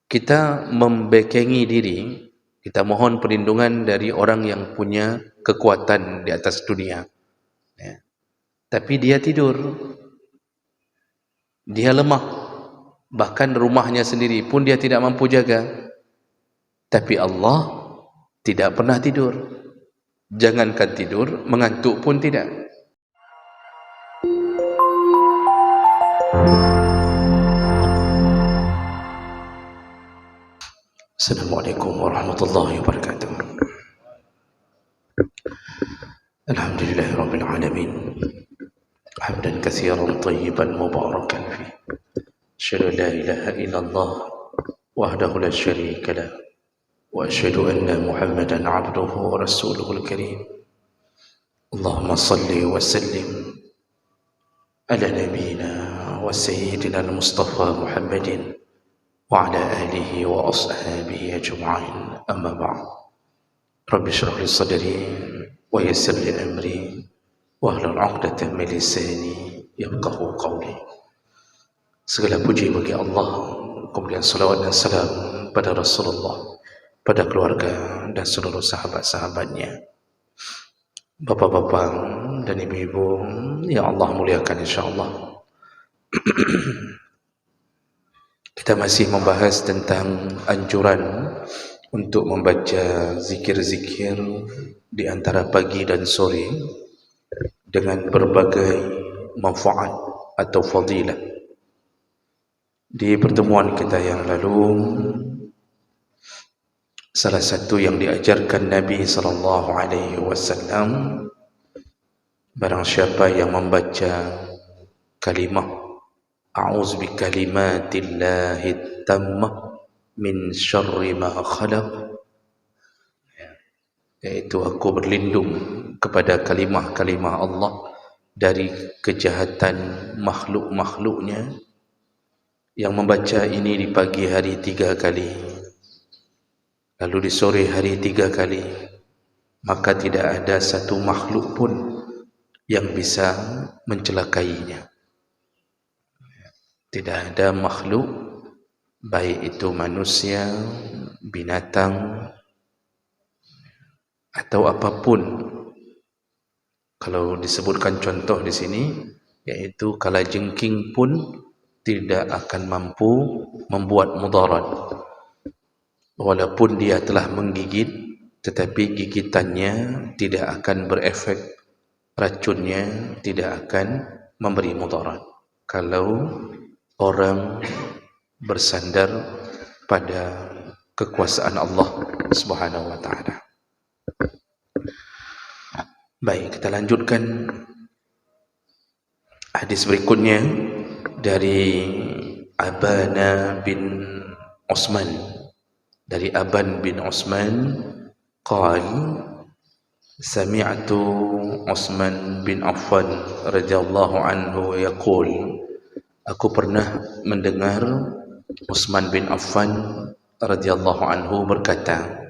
kita membekengi diri, kita mohon perlindungan dari orang yang punya kekuatan di atas dunia, ya. Tapi dia tidur, dia lemah, bahkan rumahnya sendiri pun dia tidak mampu jaga. Tapi Allah tidak pernah tidur. Jangankan tidur, mengantuk pun tidak. Assalamualaikum warahmatullahi wabarakatuh. Alhamdulillahirabbil alamin. Hamdan katsiran thayyiban mubarakan fi. Asyhadu an la ilaha illallah wahdahu la syarika lah. Wa asyhadu anna Muhammadan 'abduhu wa rasuluhul karim. Allahumma shalli wa sallim ala nabiyyina wa sayyidina al-Mustafa Muhammadin wa ala alihi wa ashabihi ajma'in. Amma ba'd. Rabbi shrah li sadri wa yassir li amri wahlul 'uqdatam min lisani yafqahu qawli. Segala puji bagi Allah, kemudian salawat dan salam pada Rasulullah, pada keluarga dan seluruh sahabat-sahabatnya. Bapak-bapak dan ibu-ibu yang Allah muliakan insyaallah. Kita masih membahas tentang anjuran untuk membaca zikir-zikir di antara pagi dan sore dengan berbagai manfaat atau fadilah. Di pertemuan kita yang lalu, salah satu yang diajarkan Nabi SAW, barang siapa yang membaca kalimah A'udzu bikalimatillahi tammah min syarri ma khalaq, yaitu aku berlindung kepada kalimah-kalimah Allah dari kejahatan makhluk-makhluknya. Yang membaca ini di pagi hari 3 kali, lalu di sore hari 3 kali, maka tidak ada satu makhluk pun yang bisa mencelakainya. Tidak ada makhluk, baik itu manusia, binatang, atau apapun. Kalau disebutkan contoh di sini, yaitu kalajengking pun tidak akan mampu membuat mudarat. Walaupun dia telah menggigit, tetapi gigitannya tidak akan berefek, racunnya tidak akan memberi mudarat kalau orang bersandar pada kekuasaan Allah Subhanahu wa taala. Baik, kita lanjutkan hadis berikutnya dari Abana bin Utsman. Dari Aban bin Utsman qal sami'tu Utsman bin Affan radhiyallahu anhu yaqul, aku pernah mendengar Utsman bin Affan radhiyallahu anhu berkata,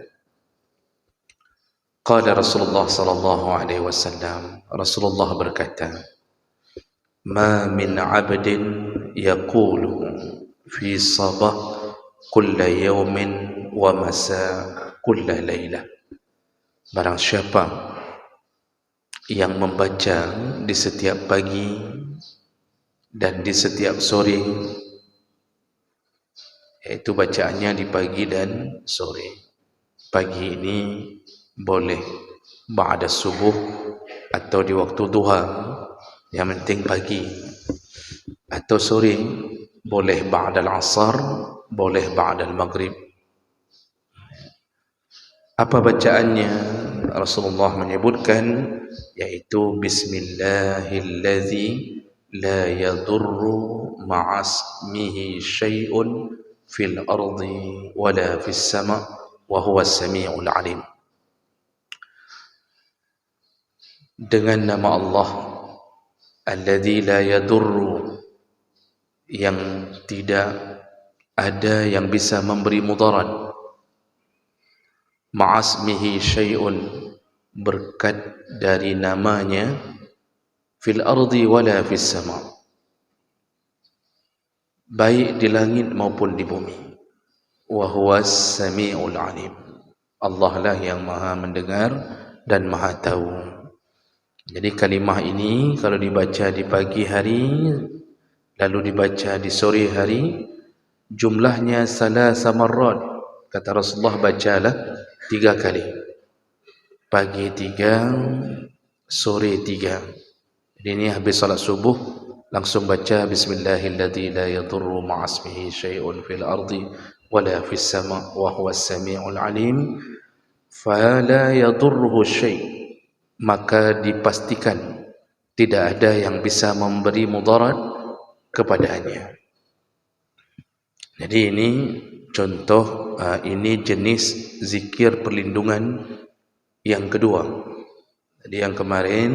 qala Rasulullah sallallahu alaihi wasallam, Rasulullah berkata, ma min 'abdin yaqulu fi sabah kulla yawmin wa masa kulla laylah. Barang siapa yang membaca di setiap pagi dan di setiap sore, yaitu bacaannya di pagi dan sore. Pagi ini boleh ba'da subuh atau di waktu duha, yang penting pagi. Atau sore boleh ba'da al-asar, boleh ba'da al-maghrib. Apa bacaannya? Rasulullah menyebutkan, yaitu bismillahilladzi la yadurru ma'asmihi syai'un fil ardi wala fis sama' wa huwa as-sami'ul 'alim. Dengan nama Allah alladzi la yadurru, yang tidak ada yang bisa memberi mudarat, ma'asmihi syai'un, berkat dari namanya, fil ardi wala fis sama', baik di langit maupun di bumi. wa huwas samiul alim. Allah lah yang maha mendengar dan maha tahu. Jadi kalimah ini kalau dibaca di pagi hari lalu dibaca di sore hari, jumlahnya salasa marrat. Kata Rasulullah, bacalah 3 kali. Pagi 3, sore 3. Jadi ini habis salat subuh langsung baca bismillahilladzi la yadurru ma'asmihi syai'un fil ardi wala fis sama' wa huwas samiul alim. Fala yadurruhu syai', maka dipastikan tidak ada yang bisa memberi mudarat kepadanya. Jadi ini contoh, ini jenis zikir perlindungan yang kedua. Jadi yang kemarin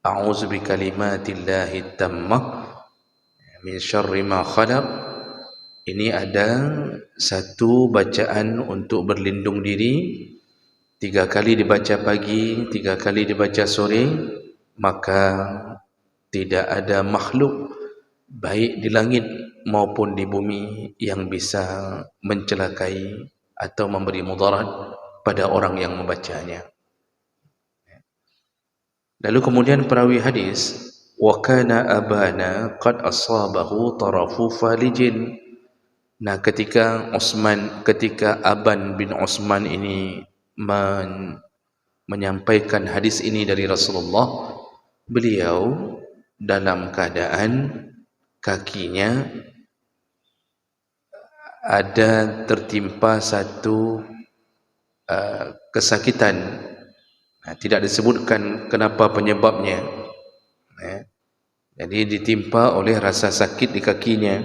a'udzu bikalimatillahi tammah min syarri ma khalaq. Ini ada satu bacaan untuk berlindung diri, 3 kali dibaca pagi, 3 kali dibaca sore, maka tidak ada makhluk baik di langit maupun di bumi yang bisa mencelakai atau memberi mudarat pada orang yang membacanya. Lalu kemudian perawi hadis, wa kana abana qad asabahu tarafu falijin. Nah, ketika Aban bin Osman ini menyampaikan hadis ini dari Rasulullah, beliau dalam keadaan kakinya ada tertimpa satu kesakitan. Tidak disebutkan kenapa penyebabnya. Jadi ditimpa oleh rasa sakit di kakinya.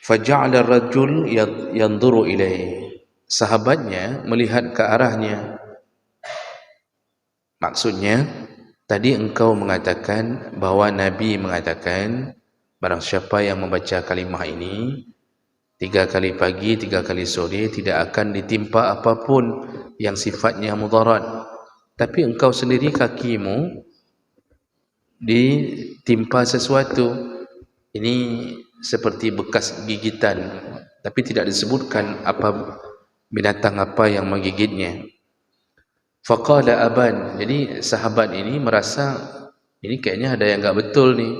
Faja'ala ar-rajul yanzuru ilaihi. Sahabatnya melihat ke arahnya. Maksudnya, tadi engkau mengatakan bahwa Nabi mengatakan barang siapa yang membaca kalimah ini 3 kali pagi, 3 kali sore tidak akan ditimpa apapun yang sifatnya mudarat. Tapi engkau sendiri kakimu ditimpa sesuatu. Ini seperti bekas gigitan, tapi tidak disebutkan apa binatang apa yang menggigitnya. Faqala Aban. Jadi sahabat ini merasa ini kayaknya ada yang enggak betul nih.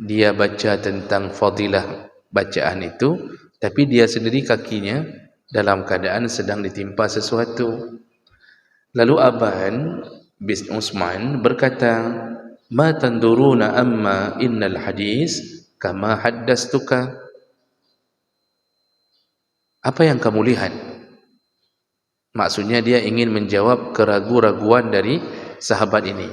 Dia baca tentang fadilah bacaan itu, tapi dia sendiri kakinya dalam keadaan sedang ditimpa sesuatu. Lalu Aban bin Osman berkata, "Ma tanduruna amma innal hadis kama haddastuka." Apa yang kamu lihat? Maksudnya dia ingin menjawab keraguan-raguan dari sahabat ini.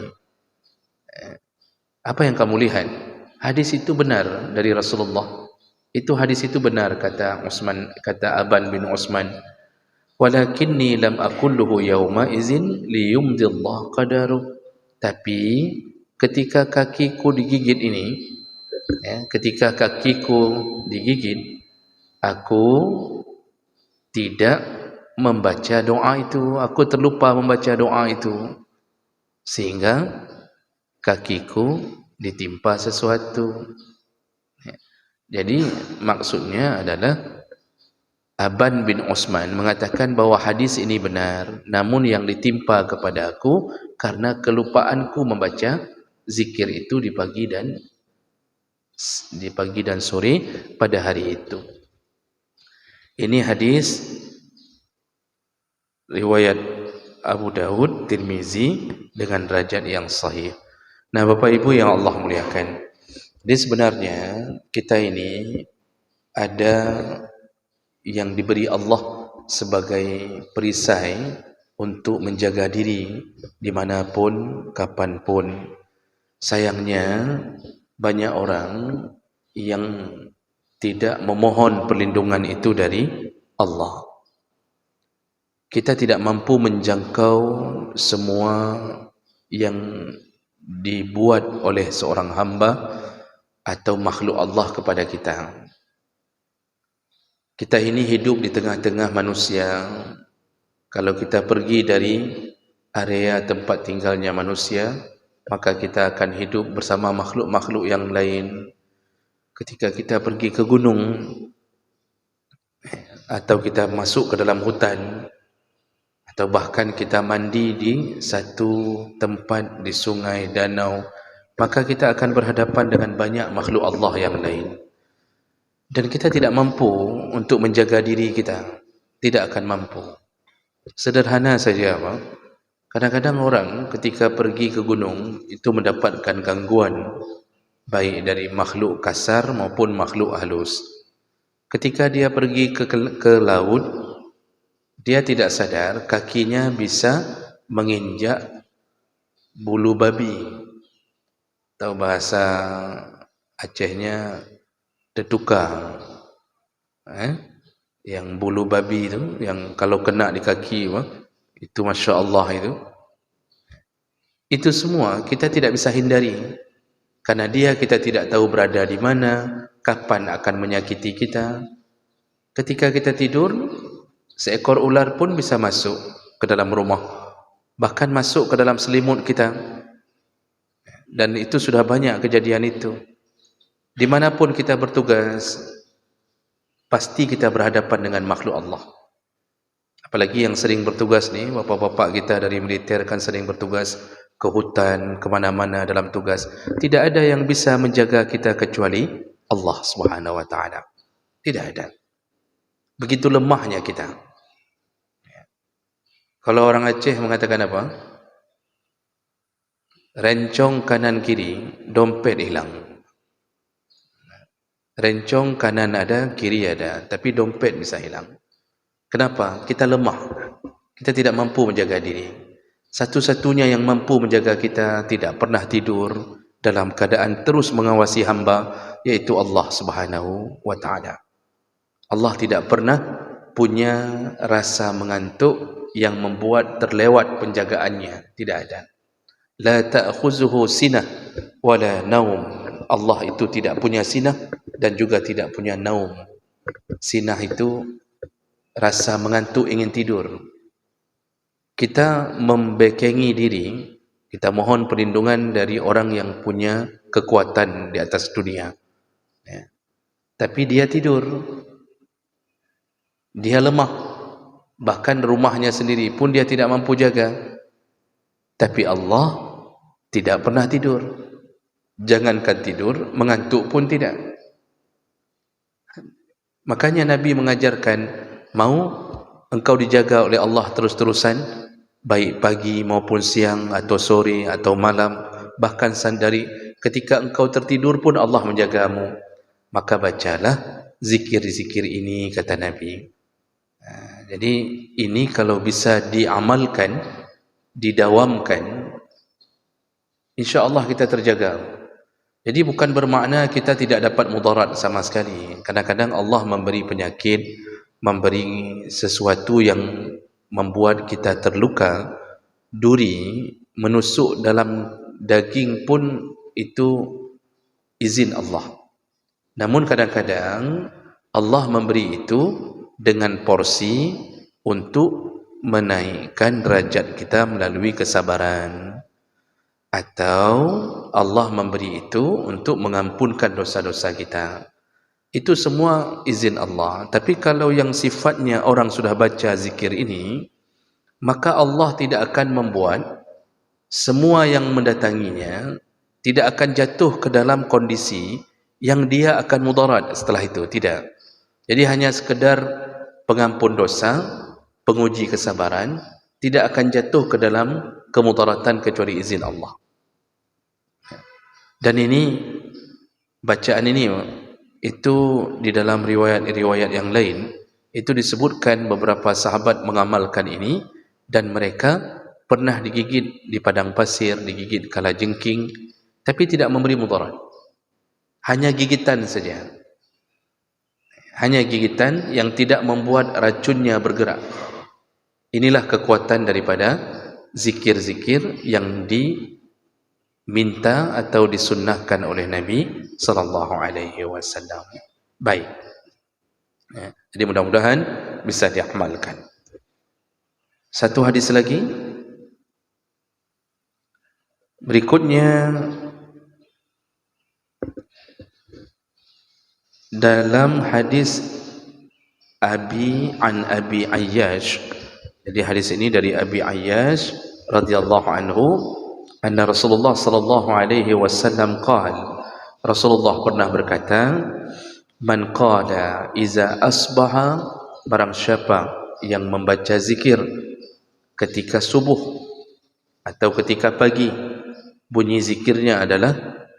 Apa yang kamu lihat? Hadis itu benar dari Rasulullah. Hadis itu benar, kata Aban bin Osman. Walakinni lam aqulluhu yawma izin liyumdillah qadaruh. Tapi ketika kakiku digigit ini, ketika kakiku digigit, aku tidak membaca doa itu, aku terlupa membaca doa itu, sehingga kakiku ditimpa sesuatu. Jadi maksudnya adalah Aban bin Osman mengatakan bahawa hadis ini benar, namun yang ditimpa kepada aku karena kelupaanku membaca zikir itu di pagi dan sore pada hari itu. Ini hadis riwayat Abu Dawud, Tirmizi dengan derajat yang sahih. Nah, Bapak Ibu yang Allah muliakan, jadi sebenarnya kita ini ada yang diberi Allah sebagai perisai untuk menjaga diri dimanapun, kapanpun. Sayangnya banyak orang yang tidak memohon perlindungan itu dari Allah. Kita tidak mampu menjangkau semua yang dibuat oleh seorang hamba atau makhluk Allah kepada kita. Kita ini hidup di tengah-tengah manusia. Kalau kita pergi dari area tempat tinggalnya manusia, maka kita akan hidup bersama makhluk-makhluk yang lain. Ketika kita pergi ke gunung, atau kita masuk ke dalam hutan, atau bahkan kita mandi di satu tempat di sungai, danau, maka kita akan berhadapan dengan banyak makhluk Allah yang lain. Dan kita tidak mampu untuk menjaga diri kita. Tidak akan mampu. Sederhana saja, apa? Kadang-kadang orang ketika pergi ke gunung itu mendapatkan gangguan baik dari makhluk kasar maupun makhluk halus. Ketika dia pergi ke laut, dia tidak sadar kakinya bisa menginjak bulu babi. Tahu bahasa Acehnya tetukar. Yang bulu babi itu, yang kalau kena di kaki itu Masya Allah itu. Itu semua kita tidak bisa hindari. Karena dia kita tidak tahu berada di mana, kapan akan menyakiti kita. Ketika kita tidur, seekor ular pun bisa masuk ke dalam rumah. Bahkan masuk ke dalam selimut kita. Dan itu sudah banyak kejadian itu. Dimanapun kita bertugas, pasti kita berhadapan dengan makhluk Allah. Apalagi yang sering bertugas ni, bapak-bapak kita dari militer kan sering bertugas ke hutan, kemana-mana dalam tugas. Tidak ada yang bisa menjaga kita kecuali Allah Subhanahu Wa Taala. Tidak ada. Begitu lemahnya kita. Kalau orang Aceh mengatakan apa? Rencong kanan kiri, dompet hilang. Rencong kanan ada, kiri ada, tapi dompet bisa hilang. Kenapa? Kita lemah. Kita tidak mampu menjaga diri. Satu-satunya yang mampu menjaga kita, tidak pernah tidur, dalam keadaan terus mengawasi hamba, yaitu Allah Subhanahu Wa Taala. Allah tidak pernah punya rasa mengantuk yang membuat terlewat penjagaannya. Tidak ada. La ta'khuzuhu sinah wala naum. Allah itu tidak punya sinah dan juga tidak punya naum. Sinah itu rasa mengantuk, ingin tidur. Kita membekengi diri, kita mohon perlindungan dari orang yang punya kekuatan di atas dunia. Tapi dia tidur, dia lemah, bahkan rumahnya sendiri pun dia tidak mampu jaga. Tapi Allah tidak pernah tidur. Jangankan tidur, mengantuk pun tidak. Makanya Nabi mengajarkan, mau engkau dijaga oleh Allah terus-terusan, baik pagi maupun siang atau sore atau malam, bahkan dari ketika engkau tertidur pun Allah menjagamu, maka bacalah zikir-zikir ini, kata Nabi. Jadi ini kalau bisa diamalkan, didawamkan, insya-Allah kita terjaga. Jadi bukan bermakna kita tidak dapat mudarat sama sekali. Kadang-kadang Allah memberi penyakit, memberi sesuatu yang membuat kita terluka, duri menusuk dalam daging pun itu izin Allah. Namun kadang-kadang Allah memberi itu dengan porsi untuk menaikkan derajat kita melalui kesabaran, atau Allah memberi itu untuk mengampunkan dosa-dosa kita. Itu semua izin Allah. Tapi kalau yang sifatnya orang sudah baca zikir ini, maka Allah tidak akan membuat semua yang mendatanginya tidak akan jatuh ke dalam kondisi yang dia akan mudarat setelah itu. Tidak. Jadi hanya sekedar pengampun dosa, penguji kesabaran, tidak akan jatuh ke dalam kemudaratan kecuali izin Allah. Dan ini, bacaan ini itu di dalam riwayat-riwayat yang lain itu disebutkan beberapa sahabat mengamalkan ini dan mereka pernah digigit di padang pasir, digigit kalajengking, tapi tidak memberi mudarat. Hanya gigitan saja. Hanya gigitan yang tidak membuat racunnya bergerak. Inilah kekuatan daripada zikir-zikir yang diminta atau disunnahkan oleh Nabi sallallahu alaihi wasallam. Baik. Jadi mudah-mudahan bisa diamalkan. Satu hadis lagi. Berikutnya dalam hadis Abi Ayyash. Jadi hadis ini dari Abi Ayyash radhiyallahu anhu, anna Rasulullah sallallahu alaihi wasallam qala, Rasulullah pernah berkata, man qala iza asbaha, barang siapa yang membaca zikir ketika subuh atau ketika pagi, bunyi zikirnya adalah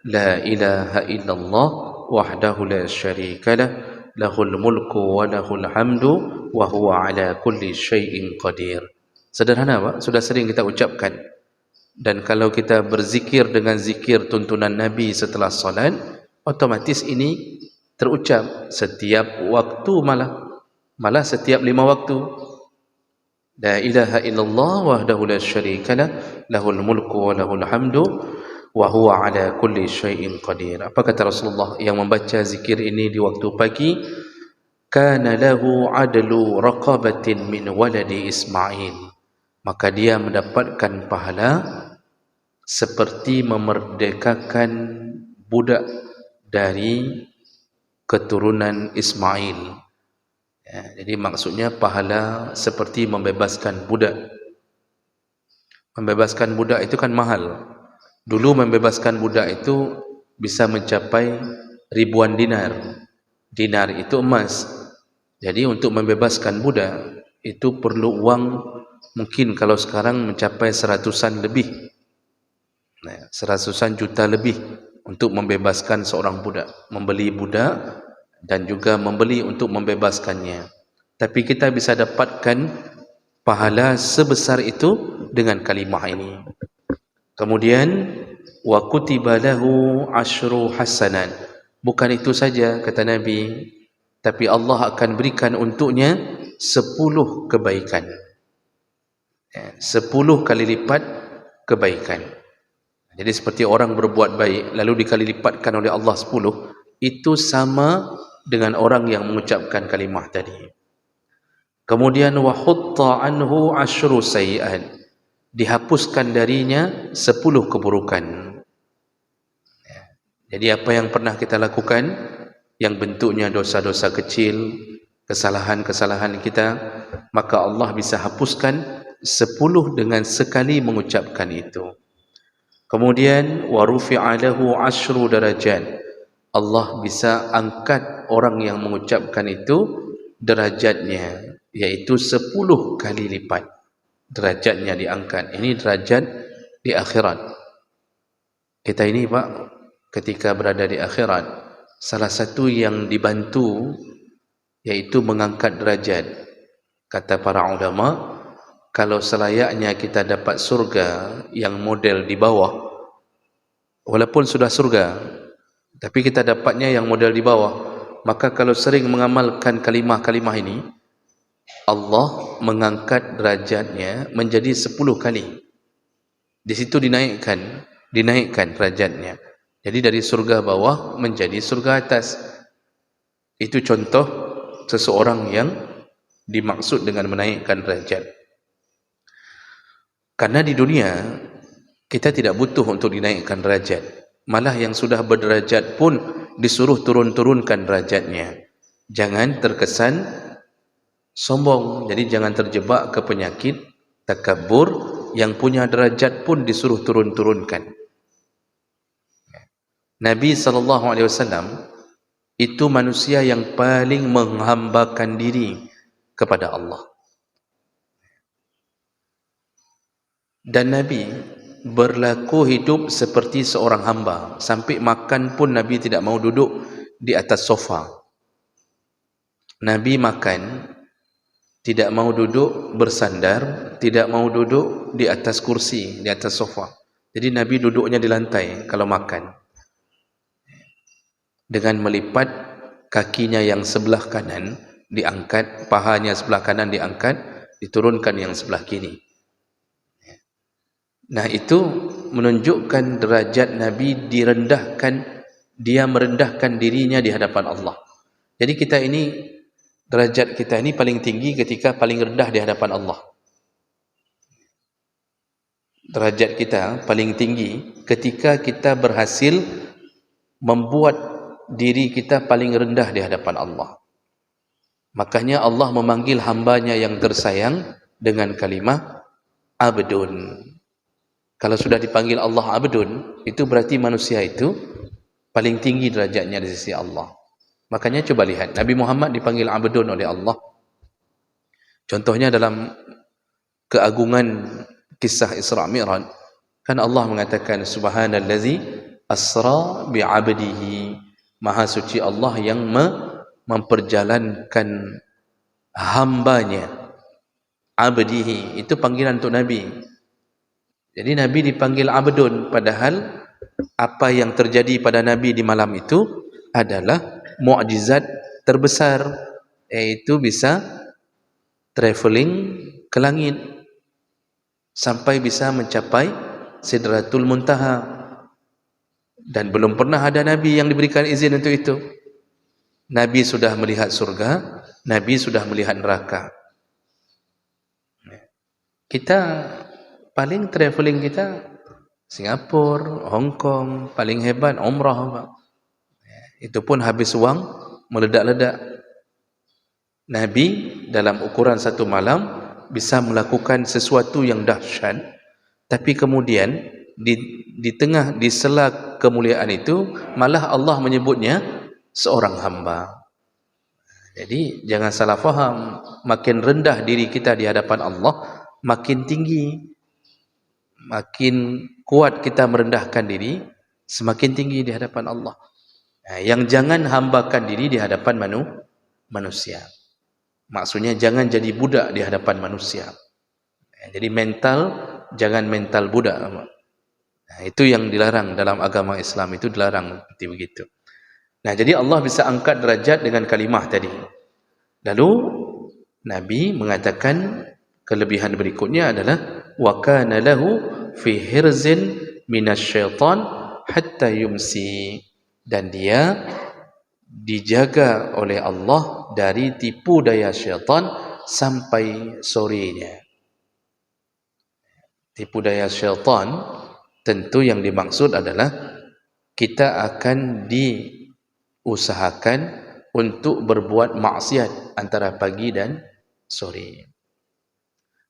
la ilaha illallah wahdahu la syarikalah lahul mulku wa lahul hamdu wa huwa ala kulli syai'in qadir. Sederhana Pak, sudah sering kita ucapkan. Dan kalau kita berzikir dengan zikir tuntunan Nabi setelah solat, otomatis ini terucap setiap waktu, malah setiap 5 waktu. La ilaha illallah wahdahu la syarikalah lahul mulku wa lahul hamdu wa huwa ala kulli syai'in qadir. Apa kata Rasulullah yang membaca zikir ini di waktu pagi? Kana lahu adlu raqabatin min waladi Ismail, maka dia mendapatkan pahala seperti memerdekakan budak dari keturunan Ismail. Ya, jadi maksudnya pahala seperti membebaskan budak. Membebaskan budak itu kan mahal. Dulu membebaskan budak itu bisa mencapai ribuan dinar. Dinar itu emas. Jadi untuk membebaskan budak itu perlu uang, mungkin kalau sekarang mencapai seratusan lebih. Seratusan juta lebih untuk membebaskan seorang budak. Membeli budak dan juga membeli untuk membebaskannya. Tapi kita bisa dapatkan pahala sebesar itu dengan kalimah ini. Kemudian wa kutiba lahu asyru hasanat. Bukan itu saja kata Nabi, tapi Allah akan berikan untuknya 10 kebaikan. 10 kali lipat kebaikan. Jadi seperti orang berbuat baik lalu dikali lipatkan oleh Allah 10, itu sama dengan orang yang mengucapkan kalimah tadi. Kemudian wa hutta anhu asyru sayi'at, dihapuskan darinya 10 keburukan. Jadi apa yang pernah kita lakukan yang bentuknya dosa-dosa kecil, kesalahan-kesalahan kita, maka Allah bisa hapuskan 10 dengan sekali mengucapkan itu. Kemudian wa rufi'a lahu asyru darajat, Allah bisa angkat orang yang mengucapkan itu derajatnya, yaitu 10 kali lipat derajatnya diangkat. Ini derajat di akhirat. Kita ini Pak, ketika berada di akhirat, salah satu yang dibantu yaitu mengangkat derajat. Kata para ulama, kalau selayaknya kita dapat surga yang model di bawah, walaupun sudah surga, tapi kita dapatnya yang model di bawah, maka kalau sering mengamalkan kalimah-kalimah ini, Allah mengangkat derajatnya menjadi 10 kali. Di situ dinaikkan derajatnya. Jadi dari surga bawah menjadi surga atas. Itu contoh seseorang yang dimaksud dengan menaikkan derajat. Karena di dunia kita tidak butuh untuk dinaikkan derajat. Malah yang sudah berderajat pun disuruh turun-turunkan derajatnya. Jangan terkesan sombong. Jadi jangan terjebak ke penyakit takabur, yang punya derajat pun disuruh turun-turunkan. Nabi SAW itu manusia yang paling menghambakan diri kepada Allah. Dan Nabi berlaku hidup seperti seorang hamba. Sampai makan pun Nabi tidak mau duduk di atas sofa. Nabi makan tidak mau duduk bersandar, tidak mau duduk di atas kursi, di atas sofa. Jadi Nabi duduknya di lantai kalau makan, dengan melipat kakinya yang sebelah kanan diangkat, pahanya sebelah kanan diangkat, diturunkan yang sebelah kiri. Nah, itu menunjukkan derajat Nabi direndahkan, dia merendahkan dirinya di hadapan Allah. Jadi kita ini, derajat kita ini paling tinggi ketika paling rendah di hadapan Allah. Derajat kita paling tinggi ketika kita berhasil membuat diri kita paling rendah di hadapan Allah. Makanya Allah memanggil hambanya yang tersayang dengan kalimah abdun. Kalau sudah dipanggil Allah abdun, itu berarti manusia itu paling tinggi derajatnya di sisi Allah. Makanya coba lihat, Nabi Muhammad dipanggil abdun oleh Allah. Contohnya dalam keagungan kisah Isra Mi'raj, kan Allah mengatakan subhanallazi asra bi'abdihi, maha suci Allah yang memperjalankan hambanya. Abdihi itu panggilan untuk Nabi. Jadi Nabi dipanggil abdun, padahal apa yang terjadi pada Nabi di malam itu adalah mukjizat terbesar, yaitu bisa traveling ke langit sampai bisa mencapai Sidratul Muntaha, dan belum pernah ada Nabi yang diberikan izin untuk itu. Nabi sudah melihat surga, Nabi sudah melihat neraka. Kita paling traveling kita Singapura, Hong Kong, paling hebat umrah. Itu pun habis uang meledak-ledak. Nabi dalam ukuran satu malam bisa melakukan sesuatu yang dahsyat, tapi kemudian di tengah, di sela kemuliaan itu malah Allah menyebutnya seorang hamba. Jadi jangan salah faham, makin rendah diri kita di hadapan Allah, makin tinggi, makin kuat kita merendahkan diri, semakin tinggi di hadapan Allah. Yang jangan hambakan diri di hadapan manusia. Maksudnya jangan jadi budak di hadapan manusia. Jadi mental, jangan mental budak. Itu yang dilarang dalam agama Islam, itu dilarang seperti begitu. Nah, jadi Allah bisa angkat derajat dengan kalimah tadi. Lalu Nabi mengatakan kelebihan berikutnya adalah wa kana lahu fi hirzin minasyaitan hatta yumsi, dan dia dijaga oleh Allah dari tipu daya syaitan sampai sorenya. Tipu daya syaitan tentu yang dimaksud adalah kita akan diusahakan untuk berbuat maksiat antara pagi dan sore.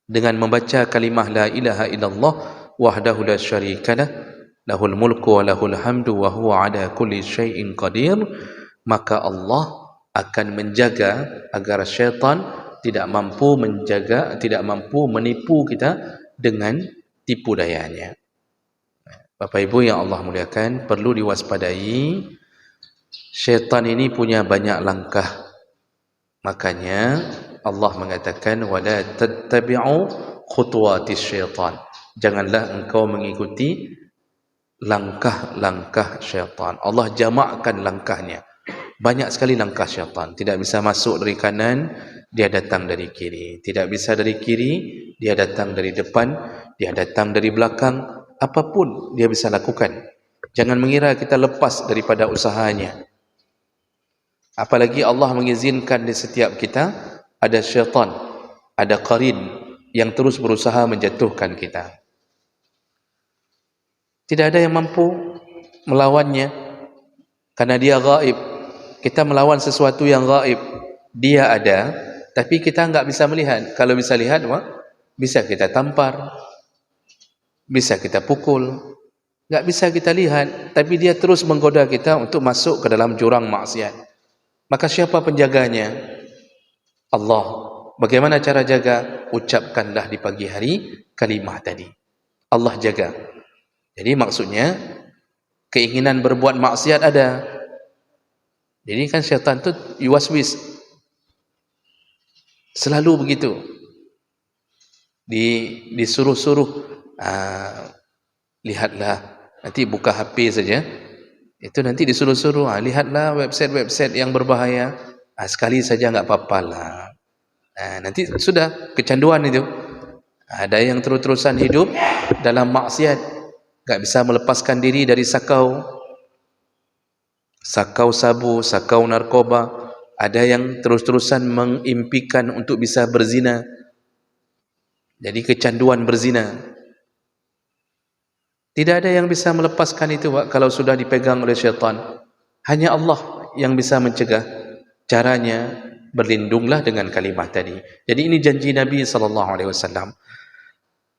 Dengan membaca kalimah la ilaha illallah wahdahu la syarikalah lahul mulku wa lahul hamdu wa huwa ala kulli syai'in qadir, maka Allah akan menjaga agar syaitan tidak mampu menipu kita dengan tipu dayanya. Bapak Ibu yang Allah muliakan, perlu diwaspadai, syaitan ini punya banyak langkah. Makanya Allah mengatakan wala tattabi'u khutuwatis syaitan, janganlah engkau mengikuti langkah-langkah syaitan. Allah jamakkan langkahnya. Banyak sekali langkah syaitan. Tidak bisa masuk dari kanan, dia datang dari kiri. Tidak bisa dari kiri, dia datang dari depan, dia datang dari belakang. Apapun dia bisa lakukan. Jangan mengira kita lepas daripada usahanya. Apalagi Allah mengizinkan di setiap kita ada syaitan, ada qarin yang terus berusaha menjatuhkan kita. Tidak ada yang mampu melawannya karena dia gaib. Kita melawan sesuatu yang gaib. Dia ada, tapi kita enggak bisa melihat. Kalau bisa lihat, bisa kita tampar, bisa kita pukul. Enggak bisa kita lihat, tapi dia terus menggoda kita untuk masuk ke dalam jurang maksiat. Maka siapa penjaganya? Allah. Bagaimana cara jaga? Ucapkanlah di pagi hari kalimah tadi. Allah jaga. Jadi maksudnya keinginan berbuat maksiat ada. Jadi kan syaitan tu yuwaswis. Selalu begitu. Disuruh-suruh, lihatlah, nanti buka HP saja. Itu nanti disuruh-suruh, lihatlah website-website yang berbahaya. Sekali saja enggak apa-apalah. Nanti sudah kecanduan itu. Ada yang terus-terusan hidup dalam maksiat, tak bisa melepaskan diri dari sakau sabu, sakau narkoba. Ada yang terus-terusan mengimpikan untuk bisa berzina, jadi kecanduan berzina. Tidak ada yang bisa melepaskan itu kalau sudah dipegang oleh syaitan. Hanya Allah yang bisa mencegah. Caranya berlindunglah dengan kalimah tadi. Jadi ini janji Nabi SAW.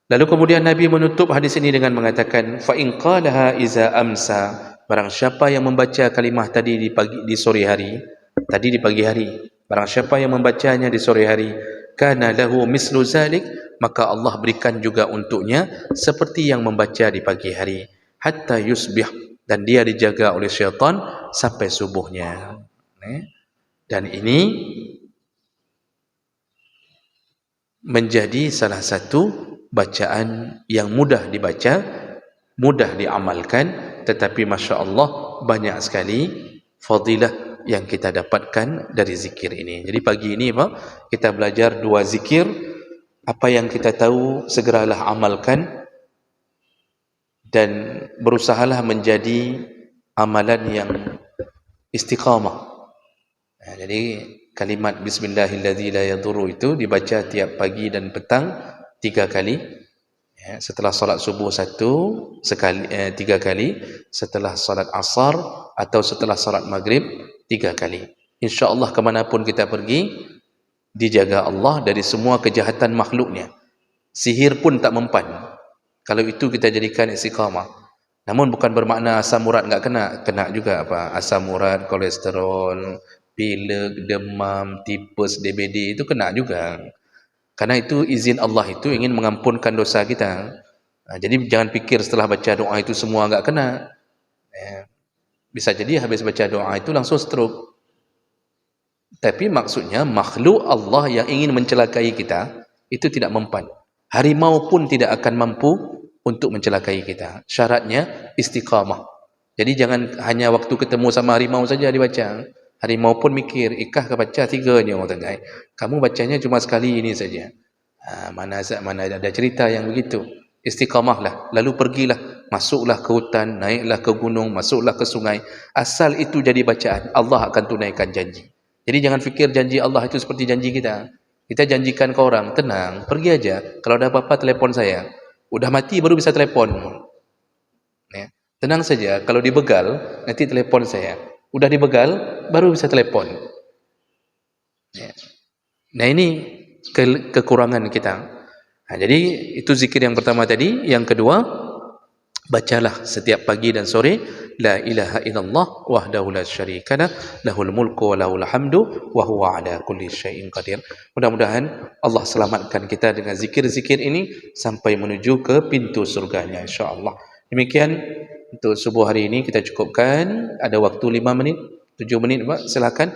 Lalu kemudian Nabi menutup hadis ini dengan mengatakan, fa in qalaha iza amsa, barang siapa yang membaca kalimah tadi di sore hari, tadi di pagi hari, barang siapa yang membacanya di sore hari, kana lahu mislu zalik, maka Allah berikan juga untuknya seperti yang membaca di pagi hari, hatta yusbih, dan dia dijaga oleh syaitan sampai subuhnya. Dan ini menjadi salah satu bacaan yang mudah dibaca, mudah diamalkan, tetapi Masya Allah banyak sekali fadilah yang kita dapatkan dari zikir ini. Jadi pagi ini Pak, kita belajar 2 zikir. Apa yang kita tahu segeralah amalkan, dan berusahalah menjadi amalan yang istiqamah. Jadi kalimat Bismillahirrahmanirrahim la yadurru itu dibaca tiap pagi dan petang 3 kali. Setelah solat subuh 3 kali, setelah solat asar atau setelah solat maghrib 3 kali. InsyaAllah kemanapun kita pergi, dijaga Allah dari semua kejahatan makhluknya. Sihir pun tak mempan kalau itu kita jadikan istiqamah. Namun bukan bermakna asam urat enggak kena juga apa, asam urat, kolesterol, pilek, demam, tipes, DBD itu kena juga. Karena itu izin Allah itu ingin mengampunkan dosa kita. Jadi jangan fikir setelah baca doa itu semua enggak kena. Bisa jadi habis baca doa itu langsung stroke. Tapi maksudnya makhluk Allah yang ingin mencelakai kita itu tidak mempan. Harimau pun tidak akan mampu untuk mencelakai kita. Syaratnya istiqamah. Jadi jangan hanya waktu ketemu sama harimau saja dibaca. Harimau pun mikir, ikah ke baca 3 ni orang tengah. Kamu bacanya cuma sekali ini saja. Mana ada cerita yang begitu. Istiqamahlah. Lalu pergilah, masuklah ke hutan, naiklah ke gunung, masuklah ke sungai. Asal itu jadi bacaan, Allah akan tunaikan janji. Jadi jangan fikir janji Allah itu seperti janji kita. Kita janjikan ke orang, tenang, pergi aja. Kalau ada apa-apa telefon saya. Udah mati baru bisa telepon. Ya. Tenang saja, kalau dibegal nanti telepon saya. Udah dibegal baru bisa telepon. Ya. Nah ini kekurangan kita. Nah, jadi itu zikir yang pertama tadi. Yang kedua, bacalah setiap pagi dan sore la ilaha illallah wahdahu la syarikalah lahul mulku wa lahul hamdu wa huwa ala kulli syai'in qadir. Mudah-mudahan Allah selamatkan kita dengan zikir-zikir ini sampai menuju ke pintu surganya insya-Allah. Demikian untuk subuh hari ini kita cukupkan. Ada waktu 5 menit, 7 menit Pak, silakan.